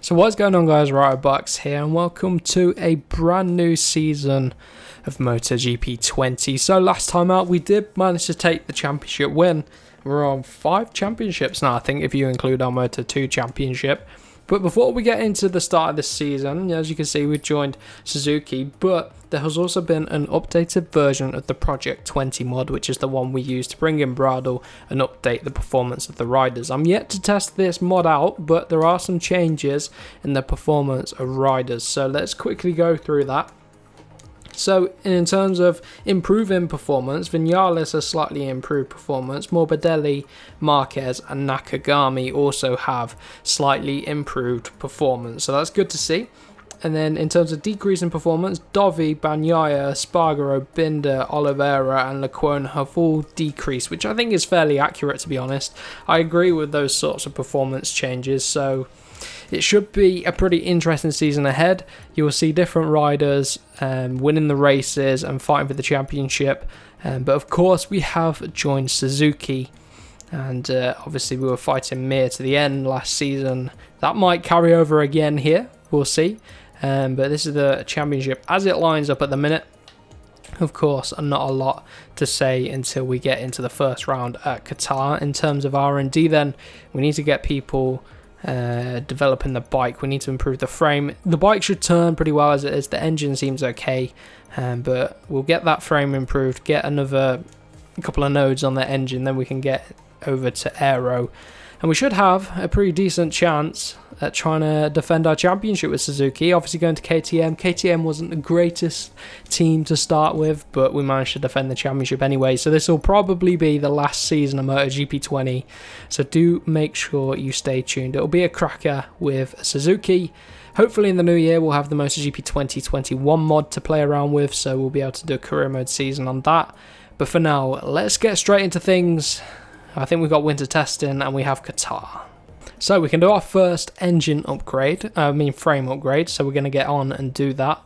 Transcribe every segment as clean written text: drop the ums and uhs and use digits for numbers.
So what's going on, guys? Riotbox here, and welcome to a brand new season of MotoGP 20. So last time out we did manage to take the championship win. We're on 5 championships now, I think, if you include our Moto2 championship. But before we get into the start of this season, as you can see, we joined Suzuki, but there has also been an updated version of the Project 20 mod, which is the one we use to bring in Bradle and update the performance of the riders. I'm yet to test this mod out, but there are some changes in the performance of riders, so let's quickly go through that. So in terms of improving performance, Vinales has slightly improved performance. Morbidelli, Marquez and Nakagami also have slightly improved performance, so that's good to see. And then in terms of decrease in performance, Dovi, Bagnaia, Spargaro, Binder, Oliveira and Lecquone have all decreased, which I think is fairly accurate, to be honest. I agree with those sorts of performance changes, so it should be a pretty interesting season ahead. You will see different riders winning the races and fighting for the championship. But of course, we have joined Suzuki. And obviously, we were fighting Mir to the end last season. That might carry over again here. We'll see. But this is the championship as it lines up at the minute. Of course, not a lot to say until we get into the first round at Qatar. In terms of R&D, then, we need to get people developing the bike. We need to improve the frame. The bike should turn pretty well as it is. The engine seems okay, but we'll get that frame improved, get another couple of nodes on the engine, then we can get over to aero, and we should have a pretty decent chance at trying to defend our championship with Suzuki. Obviously going to KTM. KTM wasn't the greatest team to start with, but we managed to defend the championship anyway. So this will probably be the last season of MotoGP 20. So do make sure you stay tuned. It'll be a cracker with Suzuki. Hopefully in the new year we'll have the MotoGP 2021 mod to play around with, so we'll be able to do a career mode season on that. But for now, let's get straight into things. I think we've got winter testing and we have Qatar. So we can do our first engine upgrade, frame upgrade, so we're going to get on and do that,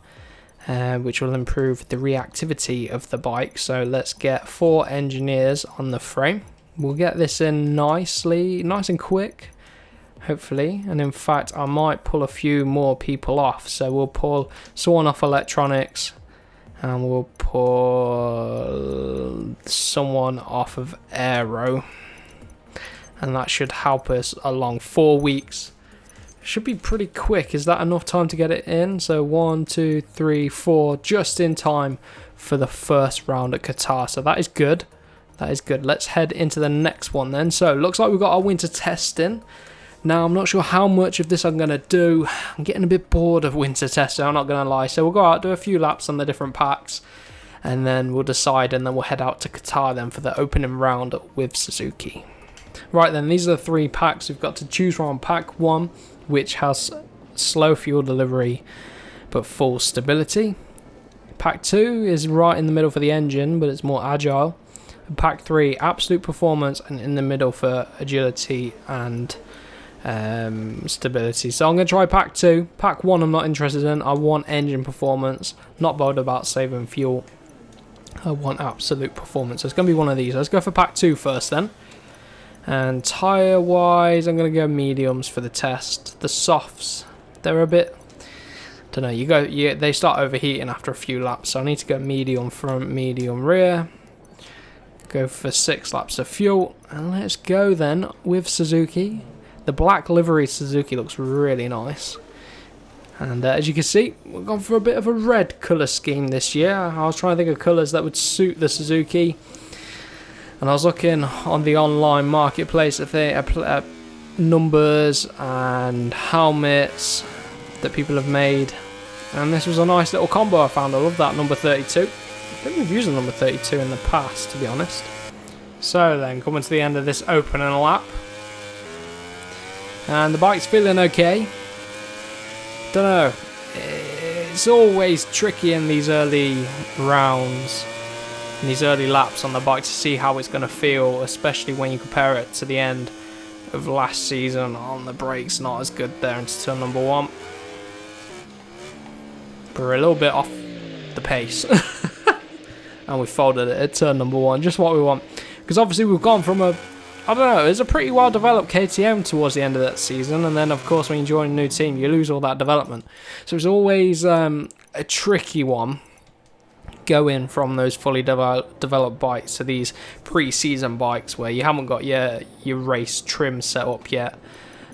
which will improve the reactivity of the bike. So let's get 4 engineers on the frame. We'll get this in nice and quick, hopefully, and in fact I might pull a few more people off. So we'll pull someone off electronics, and we'll pull someone off of aero. And that should help us along 4 weeks. Should be pretty quick. Is that enough time to get it in? So 1, 2, 3, 4, just in time for the first round at Qatar. So that is good. That is good. Let's head into the next one then. So looks like we've got our winter testing. Now I'm not sure how much of this I'm going to do. I'm getting a bit bored of winter testing, I'm not going to lie. So we'll go out, do a few laps on the different packs, and then we'll decide, and then we'll head out to Qatar then for the opening round with Suzuki. Right then, these are the 3 packs we've got to choose from. Pack 1, which has slow fuel delivery but full stability. Pack 2 is right in the middle for the engine, but it's more agile. And pack 3, absolute performance, and in the middle for agility and stability. So I'm going to try pack 2. Pack 1 I'm not interested in. I want engine performance, not bothered about saving fuel. I want absolute performance. So it's going to be one of these. Let's go for pack 2 first then. And tyre wise, I'm going to go mediums for the test. The softs, they're a bit, don't know, they start overheating after a few laps, so I need to go medium front, medium rear. Go for 6 laps of fuel, and let's go then with Suzuki. The black livery Suzuki looks really nice. And as you can see, we've gone for a bit of a red colour scheme this year. I was trying to think of colours that would suit the Suzuki. And I was looking on the online marketplace at numbers and helmets that people have made. And this was a nice little combo I found. I love that number 32. I think we've used the number 32 in the past, to be honest. So then, coming to the end of this opening lap. And the bike's feeling okay. Don't know. It's always tricky in these early rounds, in these early laps on the bike, to see how it's going to feel, especially when you compare it to the end of last season. On the brakes, not as good there into turn number 1. We're a little bit off the pace. And we folded it at turn number 1, just what we want. Because obviously we've gone from a I don't know, it was a pretty well developed KTM towards the end of that season, and then of course when you join a new team you lose all that development. So it's always a tricky one going from those fully developed bikes to these pre-season bikes where you haven't got your race trim set up yet.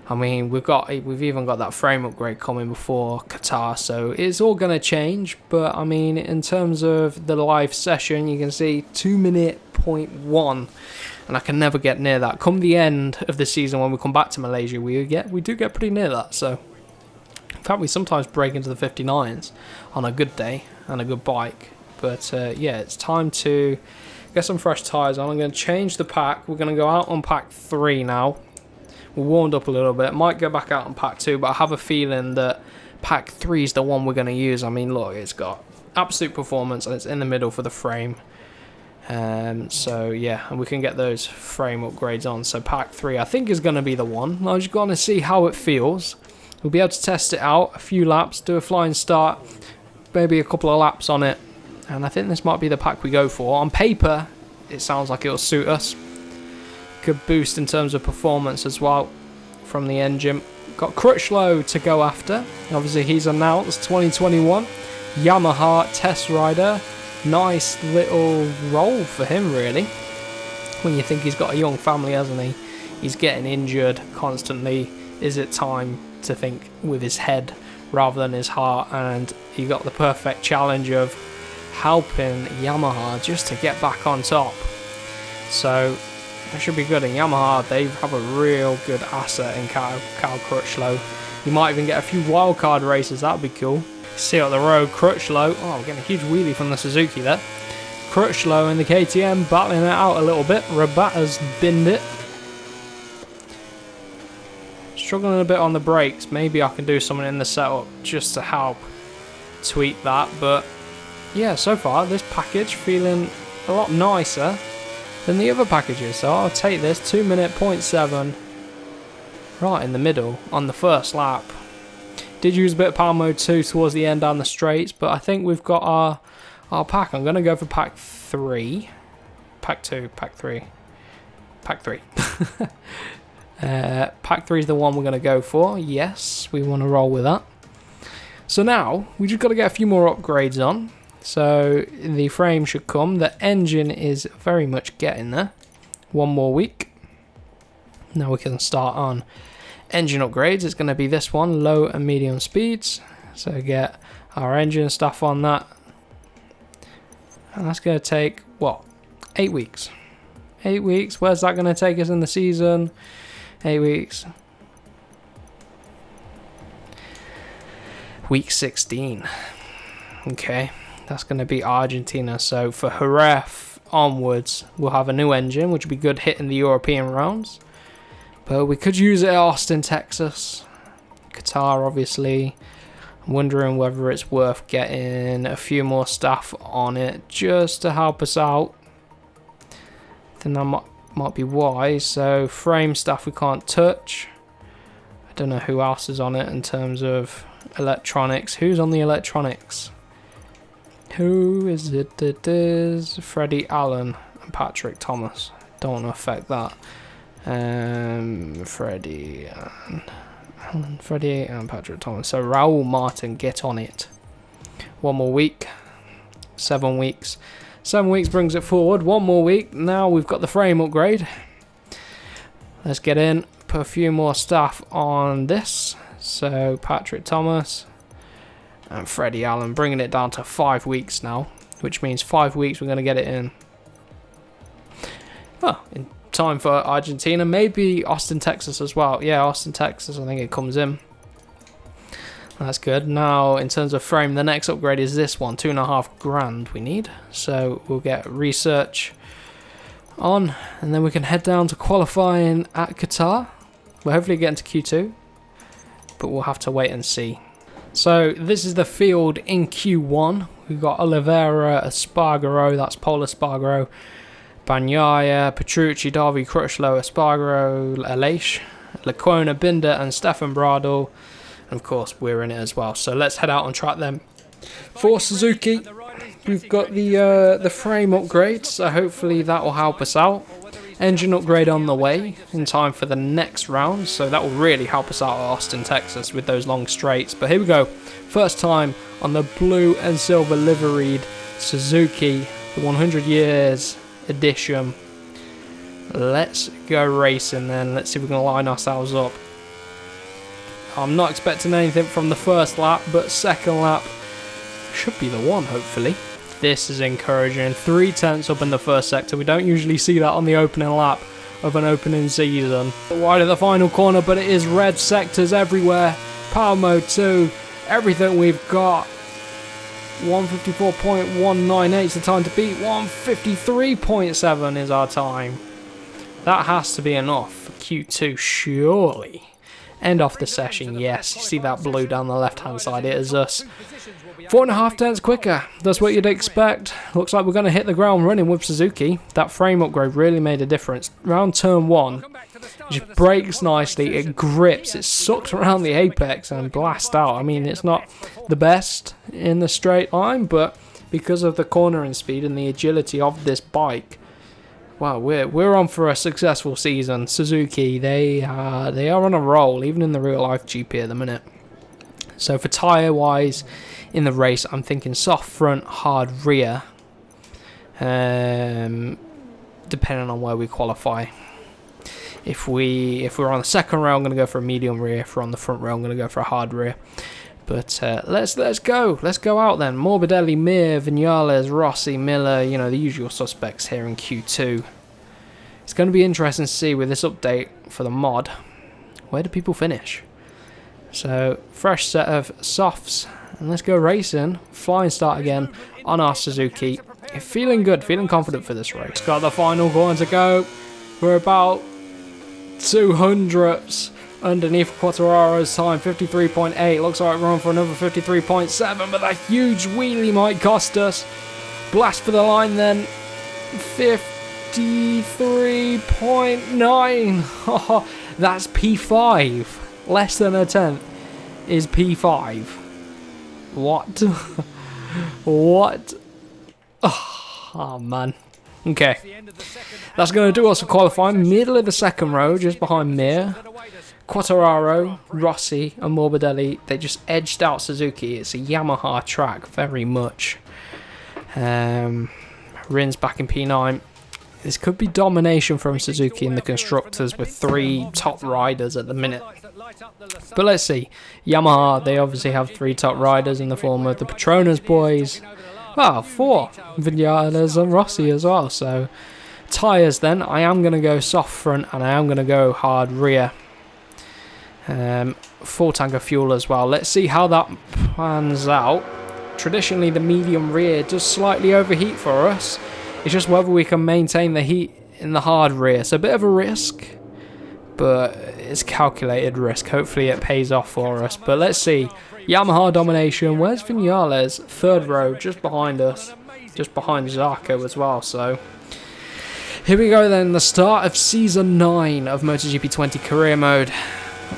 I mean, we've even got that frame upgrade coming before Qatar, so it's all going to change. But I mean, in terms of the live session, you can see 2:01, and I can never get near that. Come the end of the season, when we come back to Malaysia, we do get pretty near that. So, in fact, we sometimes break into the 59s on a good day and a good bike. But yeah, it's time to get some fresh tyres on. I'm going to change the pack. We're going to go out on pack 3 now. We're warmed up a little bit. Might go back out on pack 2, but I have a feeling that pack 3 is the one we're going to use. I mean, look, it's got absolute performance and it's in the middle for the frame. So yeah, and we can get those frame upgrades on. So pack 3 I think is going to be the one. I'm just going to see how it feels. We'll be able to test it out a few laps, do a flying start, maybe a couple of laps on it. And I think this might be the pack we go for. On paper, it sounds like it'll suit us. Good boost in terms of performance as well from the engine. Got Crutchlow to go after. Obviously, he's announced 2021 Yamaha test rider. Nice little role for him, really. When you think he's got a young family, hasn't he? He's getting injured constantly. Is it time to think with his head rather than his heart? And he got the perfect challenge of helping Yamaha just to get back on top. So that should be good. And Yamaha, they have a real good asset in Cal Crutchlow. You might even get a few wildcard races. That would be cool. See up the road, Crutchlow. Oh, we're getting a huge wheelie from the Suzuki there. Crutchlow and the KTM battling it out a little bit. Rabata's binned it. Struggling a bit on the brakes. Maybe I can do something in the setup just to help tweak that. But yeah, so far this package feeling a lot nicer than the other packages. So I'll take this 2:07 right in the middle on the first lap. Did use a bit of power mode 2 towards the end down the straights, but I think we've got our pack. I'm going to go for pack 3. Pack 2, pack 3. Pack 3. Pack 3 is the one we're going to go for. Yes, we want to roll with that. So now, we just got to get a few more upgrades on. So the frame should come. The engine is very much getting there. One more week. Now we can start on engine upgrades. It's going to be this one, low and medium speeds. So get our engine stuff on that. And that's going to take, what, 8 weeks. 8 weeks. Where's that going to take us in the season? 8 weeks. Week 16. Okay. That's going to be Argentina. So for Jerez onwards, we'll have a new engine, which would be good hitting the European rounds. But we could use it at Austin, Texas. Qatar, obviously. I'm wondering whether it's worth getting a few more staff on it just to help us out. I think that might be wise. So frame stuff we can't touch. I don't know who else is on it in terms of electronics. Who's on the electronics? Who is it? It is Freddie Allen and Patrick Thomas. Don't want to affect that. Freddie and Patrick Thomas. So Raul Martin, get on it. One more week. 7 weeks. 7 weeks brings it forward. One more week. Now we've got the frame upgrade. Let's get in. Put a few more staff on this. So Patrick Thomas and Freddie Allen, bringing it down to 5 weeks now, which means 5 weeks we're going to get it in. Oh, in time for Argentina, maybe Austin, Texas as well. Yeah, Austin, Texas, I think it comes in. That's good. Now, in terms of frame, the next upgrade is this one, $2.5 grand we need. So we'll get research on, and then we can head down to qualifying at Qatar. We're hopefully getting to Q2, but we'll have to wait and see. So this is the field in Q1. We've got Oliveira, Espargaro, that's Paul Espargaro, Bagnaia, Petrucci, Darby, Crutchlow, Espargaro, Aleix, Lecuona, Binder, and Stefan Bradl. And of course, we're in it as well. So let's head out on track then. For Suzuki, we've got the frame upgrades, so hopefully that will help us out. engine upgrade on the way in time for the next round, so that will really help us out at Austin, Texas with those long straights. But here we go, first time on the blue and silver liveried Suzuki, the 100 years edition. Let's go racing then. Let's see if we can line ourselves up. I'm not expecting anything from the first lap, but second lap should be the one, hopefully. This is encouraging. 3/10 up in the first sector. We don't usually see that on the opening lap of an opening season. Wide of the final corner, but it is red sectors everywhere. Power mode 2. Everything we've got. 154.198 is the time to beat. 153.7 is our time. That has to be enough for Q2, surely. End off the session, yes. You see that blue down the left-hand side? It is us. 4.5 tenths quicker. That's what you'd expect. Looks like we're going to hit the ground running with Suzuki. That frame upgrade really made a difference. Round turn 1, it just brakes nicely. It grips. It's sucked around the apex and blast out. I mean, it's not the best in the straight line, but because of the cornering speed and the agility of this bike, wow, we're on for a successful season. Suzuki, they are on a roll, even in the real life GP at the minute. So for tyre wise, in the race, I'm thinking soft front, hard rear, depending on where we qualify. If we're on the second row, I'm going to go for a medium rear. If we're on the front row, I'm going to go for a hard rear. But let's go out then. Morbidelli, Mir, Viñales, Rossi, Miller, you know, the usual suspects here in Q2. It's going to be interesting to see with this update for the mod, where do people finish? So, fresh set of softs, and let's go racing. Flying start again on our Suzuki. Feeling good, feeling confident for this race. Got the final corner to go. We're about 200ths underneath Quartararo's time, 53.8. Looks like we're on for another 53.7, but that huge wheelie might cost us. Blast for the line then. 53.9. That's P5. Less than a tenth is P5. What? What? Oh, man. Okay. That's going to do us for qualifying. Middle of the second row, just behind Mir. Quartararo, Rossi and Morbidelli, they just edged out Suzuki. It's a Yamaha track, very much. Rins back in P9. This could be domination from Suzuki in the constructors with 3 top riders at the minute. But let's see. Yamaha, they obviously have 3 top riders in the form of the Petronas boys. Well, 4. Viñales and Rossi as well. So, tyres then. I am going to go soft front and I am going to go hard rear. Full tank of fuel as well. Let's see how that pans out. Traditionally, the medium rear does slightly overheat for us. It's just whether we can maintain the heat in the hard rear. So a bit of a risk, but it's calculated risk. Hopefully it pays off for us. But let's see. Yamaha domination. Where's Viñales? Third row, just behind us. Just behind Zarco as well. So here we go then. The start of Season 9 of MotoGP 20 Career Mode.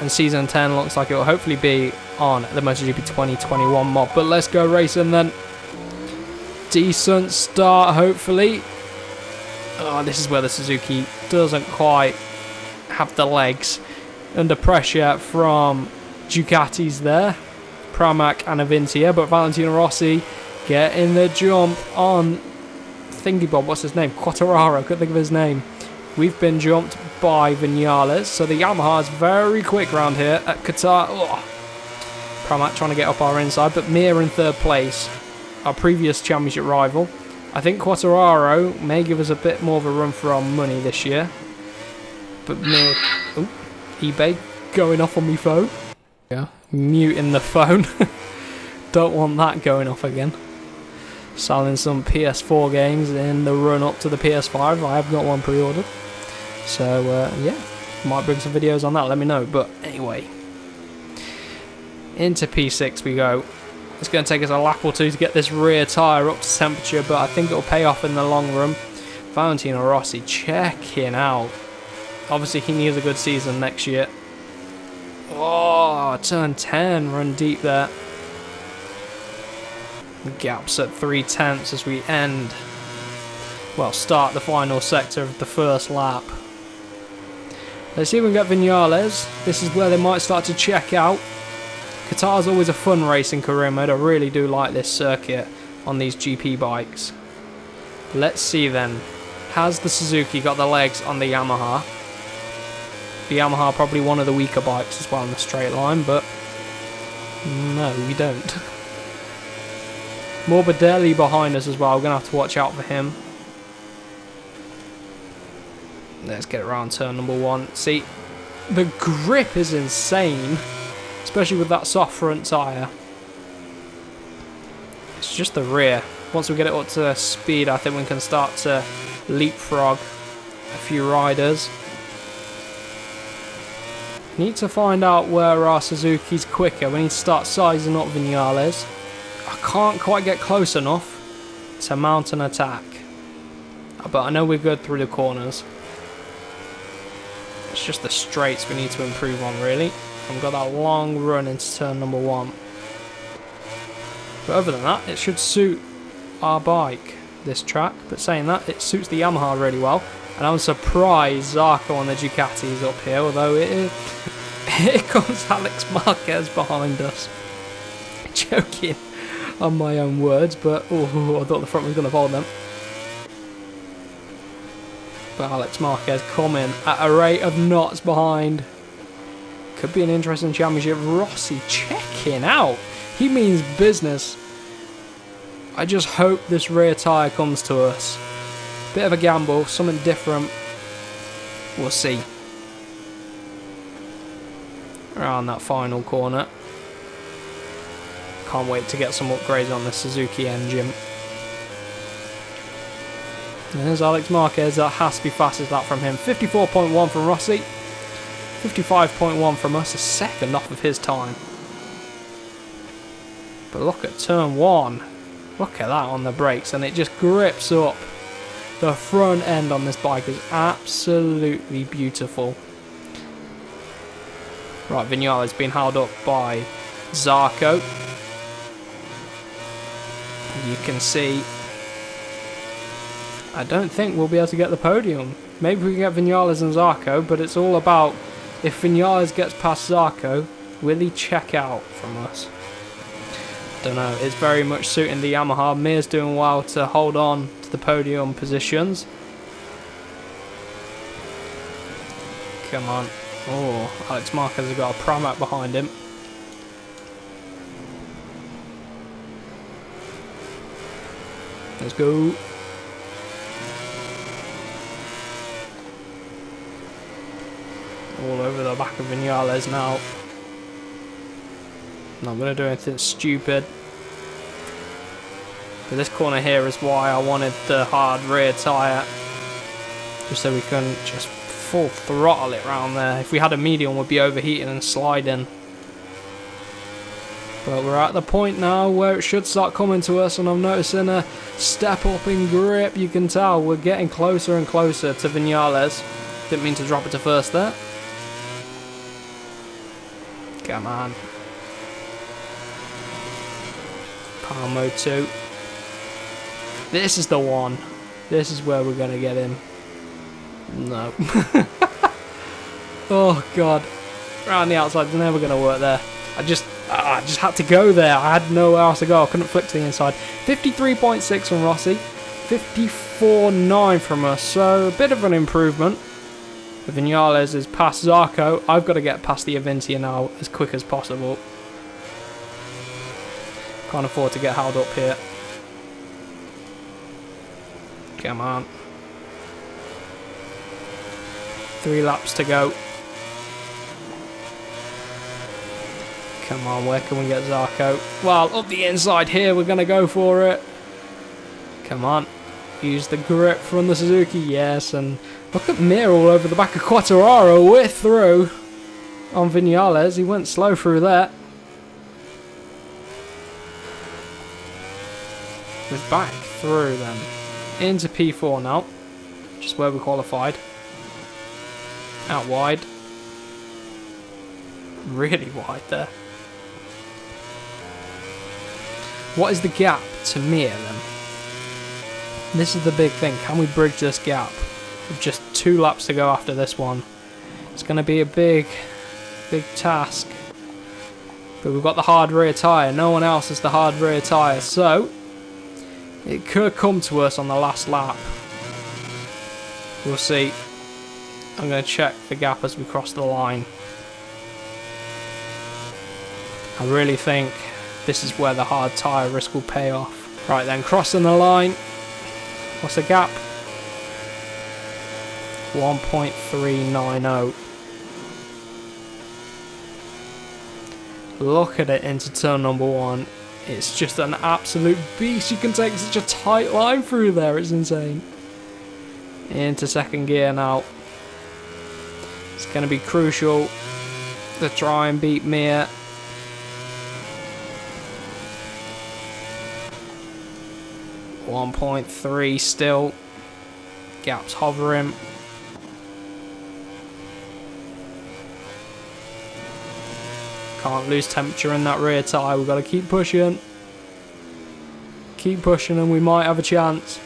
And Season 10 looks like it will hopefully be on the MotoGP 2021 mod. But let's go racing then. Decent start, hopefully. Oh, this is where the Suzuki doesn't quite have the legs. Under pressure from Ducatis there. Pramac and Avintia. But Valentino Rossi getting the jump on Thingy Bob. What's his name? Quartararo. Couldn't think of his name. We've been jumped by Viñales. So the Yamaha's very quick round here at Qatar. Oh. Pramac trying to get up our inside. But Mir in third place. Our previous championship rival. I think Quartararo may give us a bit more of a run for our money this year. But Mir... Oh, eBay going off on my phone. Yeah, muting the phone. Don't want that going off again. Selling some PS4 games in the run up to the PS5. I have got one pre-ordered. So, yeah. Might bring some videos on that, let me know. But anyway. Into P6 we go. It's going to take us a lap or two to get this rear tyre up to temperature, but I think it'll pay off in the long run. Valentino Rossi checking out. Obviously, he needs a good season next year. Oh, turn 10, run deep there. The gap's at 3/10 as we end well, start the final sector of the first lap. Let's see if we can get Vinales. This is where they might start to check out. Qatar's always a fun racing career mode. I really do like this circuit on these GP bikes. Let's see then. Has the Suzuki got the legs on the Yamaha? The Yamaha probably one of the weaker bikes as well in the straight line, but no, we don't. Morbidelli behind us as well. We're going to have to watch out for him. Let's get around turn number 1. See, the grip is insane, especially with that soft front tyre. It's just the rear. Once we get it up to speed, I think we can start to leapfrog a few riders. Need to find out where our Suzuki's quicker. We need to start sizing up Vinales. I can't quite get close enough to mount an attack, but I know we're good through the corners. It's just the straights we need to improve on, really. We've got that long run into turn number 1. But other than that, it should suit our bike, this track. But saying that, it suits the Yamaha really well. And I'm surprised Zarco on the Ducati is up here, although here comes Alex Marquez behind us. Joking on my own words, but I thought the front was going to fold them. But Alex Marquez coming at a rate of knots behind. Could be an interesting championship. Rossi checking out. He means business. I just hope this rear tyre comes to us. Bit of a gamble, something different. We'll see. Around that final corner. Can't wait to get some upgrades on the Suzuki engine. There's Alex Marquez. That has to be fastest lap from him. 54.1 from Rossi. 55.1 from us. A second off of his time. But look at turn 1. Look at that on the brakes. And it just grips up. The front end on this bike is absolutely beautiful. Right, Vinales being held up by Zarco. You can see, I don't think we'll be able to get the podium. Maybe we can get Vinales and Zarco, but it's all about if Vinales gets past Zarco, will he check out from us? Don't know. It's very much suiting the Yamaha. Mir's doing well to hold on to the podium positions. Come on. Oh, Alex Marquez has got a Pramac behind him. Let's go. All over the back of Vinales now. Not going to do anything stupid. But this corner here is why I wanted the hard rear tyre. Just so we can just full throttle it round there. If we had a medium, we'd be overheating and sliding. But we're at the point now where it should start coming to us, and I'm noticing a step up in grip. You can tell we're getting closer and closer to Vinales. Didn't mean to drop it to first there. Come on. Power mode 2. This is the one. This is where we're going to get him. No. Oh god. Around the outside, never going to work there. I just had to go there. I had nowhere else to go. I couldn't flick to the inside. 53.6 from Rossi. 54.9 from us. So a bit of an improvement. Vinales is past Zarco. I've got to get past the Avintia now as quick as possible. Can't afford to get held up here. Come on. 3 laps to go. Come on, where can we get Zarco? Well, up the inside here, we're going to go for it. Come on. Use the grip from the Suzuki, yes. And look at Mir all over the back of Quartararo. We're through on Vinales. He went slow through that. We're back through then. Into P4 now. Just where we qualified. Out wide. Really wide there. What is the gap to Mir then? This is the big thing. Can we bridge this gap? With just 2 laps to go after this one. It's going to be a big task. But we've got the hard rear tyre. No one else has the hard rear tyre. So, it could come to us on the last lap. We'll see. I'm going to check the gap as we cross the line. I really think this is where the hard tyre risk will pay off. Right then, crossing the line. What's the gap? 1.390. Look at it into turn number 1. It's just an absolute beast. You can take such a tight line through there. It's insane. Into second gear now. It's going to be crucial to try and beat Mir. .3 still. Gap's hovering. Can't lose temperature in that rear tyre. We've got to keep pushing. Keep pushing and we might have a chance.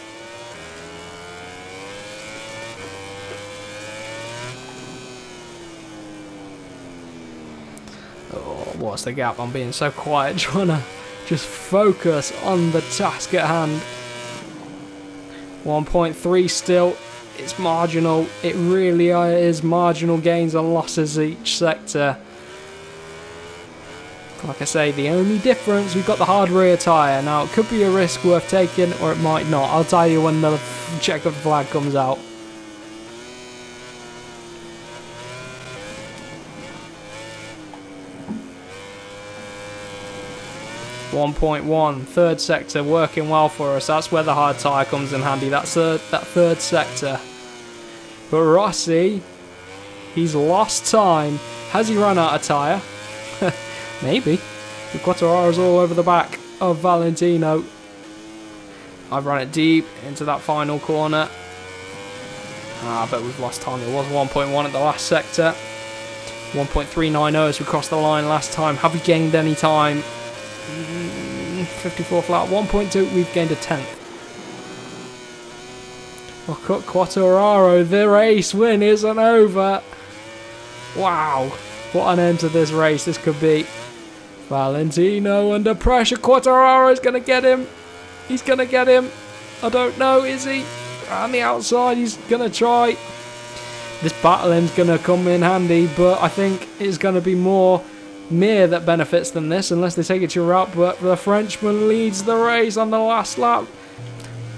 Oh, what's the gap? I'm being so quiet, trying to just focus on the task at hand. 1.3 still. It's marginal. It really is marginal gains and losses each sector. Like I say, the only difference, we've got the hard rear tyre. Now, it could be a risk worth taking, or it might not. I'll tell you when the checkered flag comes out. .1, third sector working well for us. That's where the hard tyre comes in handy. That's that third sector. But Rossi, he's lost time. Has he run out of tyre? Maybe. The Quartararo's all over the back of Valentino. I've run it deep into that final corner. I bet we've lost time. It was 1.1 at the last sector. 1.390 as we crossed the line last time. Have we gained any time? 54 flat. 1.2. We've gained a 10th. Look at Quartararo. The race win isn't over. Wow. What an end to this race this could be. Valentino under pressure. Quartararo is going to get him. He's going to get him. I don't know, is he? On the outside, he's going to try. This battling's going to come in handy, but I think it's going to be more Mir that benefits than this, unless they take it to route. But the Frenchman leads the race on the last lap.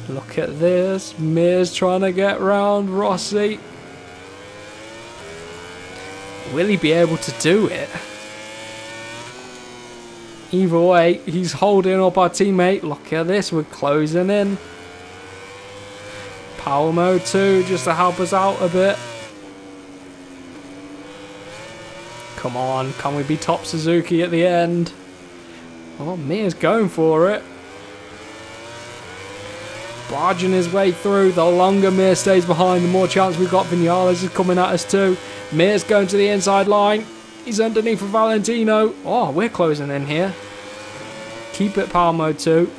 Look at this. Mir's trying to get round Rossi. Will he be able to do it? Either way, he's holding up our teammate. Look at this, we're closing in. Power mode 2, just to help us out a bit. Come on, can we be top Suzuki at the end? Oh, Mir's going for it. Barging his way through. The longer Mir stays behind, the more chance we've got. Vinales is coming at us too. Mir's going to the inside line. He's underneath for Valentino. Oh, we're closing in here. Keep it, power mode 2.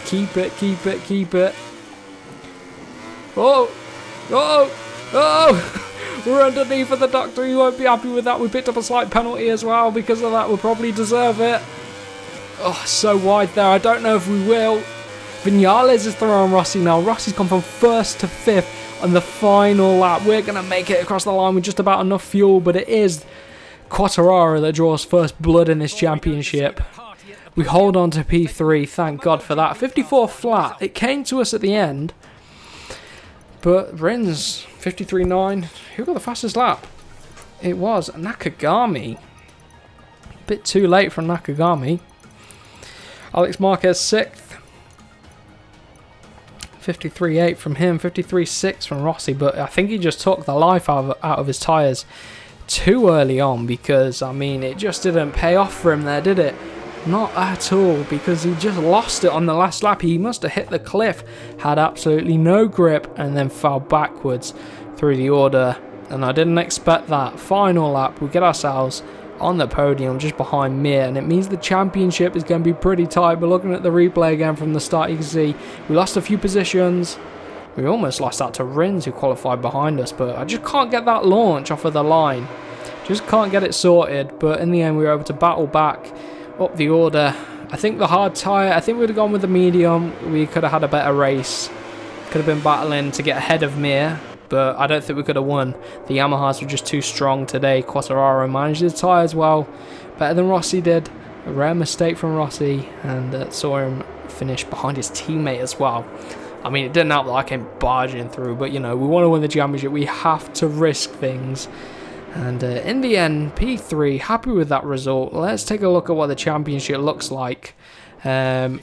Keep it, keep it, keep it. Oh! Oh! Oh! We're underneath for the doctor. He won't be happy with that. We picked up a slight penalty as well because of that. We'll probably deserve it. Oh, so wide there. I don't know if we will. Vinales is throwing Rossi now. Rossi's gone from 1st to 5th. On the final lap, we're going to make it across the line with just about enough fuel, but it is Quartararo that draws first blood in this championship. We hold on to P3, thank God for that. 54 flat, it came to us at the end, but Rins, 53.9, who got the fastest lap? It was Nakagami. A bit too late for Nakagami. Alex Marquez 6th. 53.8 from him, 53.6 from Rossi, but I think he just took the life out of his tyres too early on because, I mean, it just didn't pay off for him there, did it? Not at all, because he just lost it on the last lap. He must have hit the cliff, had absolutely no grip, and then fell backwards through the order, and I didn't expect that. Final lap, we get ourselves on the podium just behind Mir, and it means the championship is going to be pretty tight. But looking at the replay again from the start, you can see we lost a few positions. We almost lost out to Rins, who qualified behind us, but I just can't get that launch off of the line. Just can't get it sorted, but in the end we were able to battle back up the order. I think the hard tyre, I think we would have gone with the medium. We could have had a better race. Could have been battling to get ahead of Mir, but I don't think we could have won. The Yamahas were just too strong today. Quartararo managed his tyres well, better than Rossi did. A rare mistake from Rossi, and saw him finish behind his teammate as well. I mean, it didn't help that I came barging through, but, you know, we want to win the championship. We have to risk things. And in the end, P3, happy with that result. Let's take a look at what the championship looks like. Let's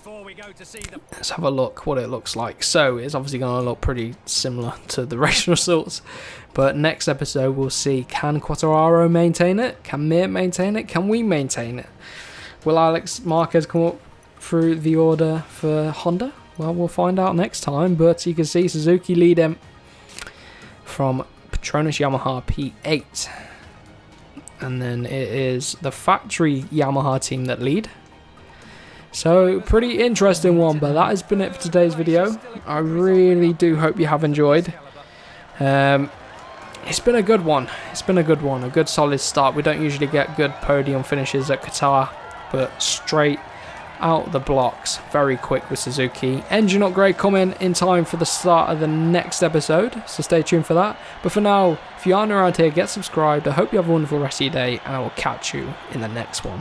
have a look what it looks like. So, it's obviously going to look pretty similar to the race results. But next episode, we'll see, can Quartararo maintain it? Can Mir maintain it? Can we maintain it? Will Alex Marquez come up through the order for Honda? Well, we'll find out next time, but you can see Suzuki lead him from Petronas Yamaha P8. And then it is the factory Yamaha team that lead. So, pretty interesting one, but that has been it for today's video. I really do hope you have enjoyed. It's been a good one. It's been a good one, a good solid start. We don't usually get good podium finishes at Qatar, but straight out the blocks, very quick with Suzuki. Engine upgrade coming in time for the start of the next episode, so stay tuned for that. But for now, if you aren't around here, get subscribed. I hope you have a wonderful rest of your day, and I will catch you in the next one.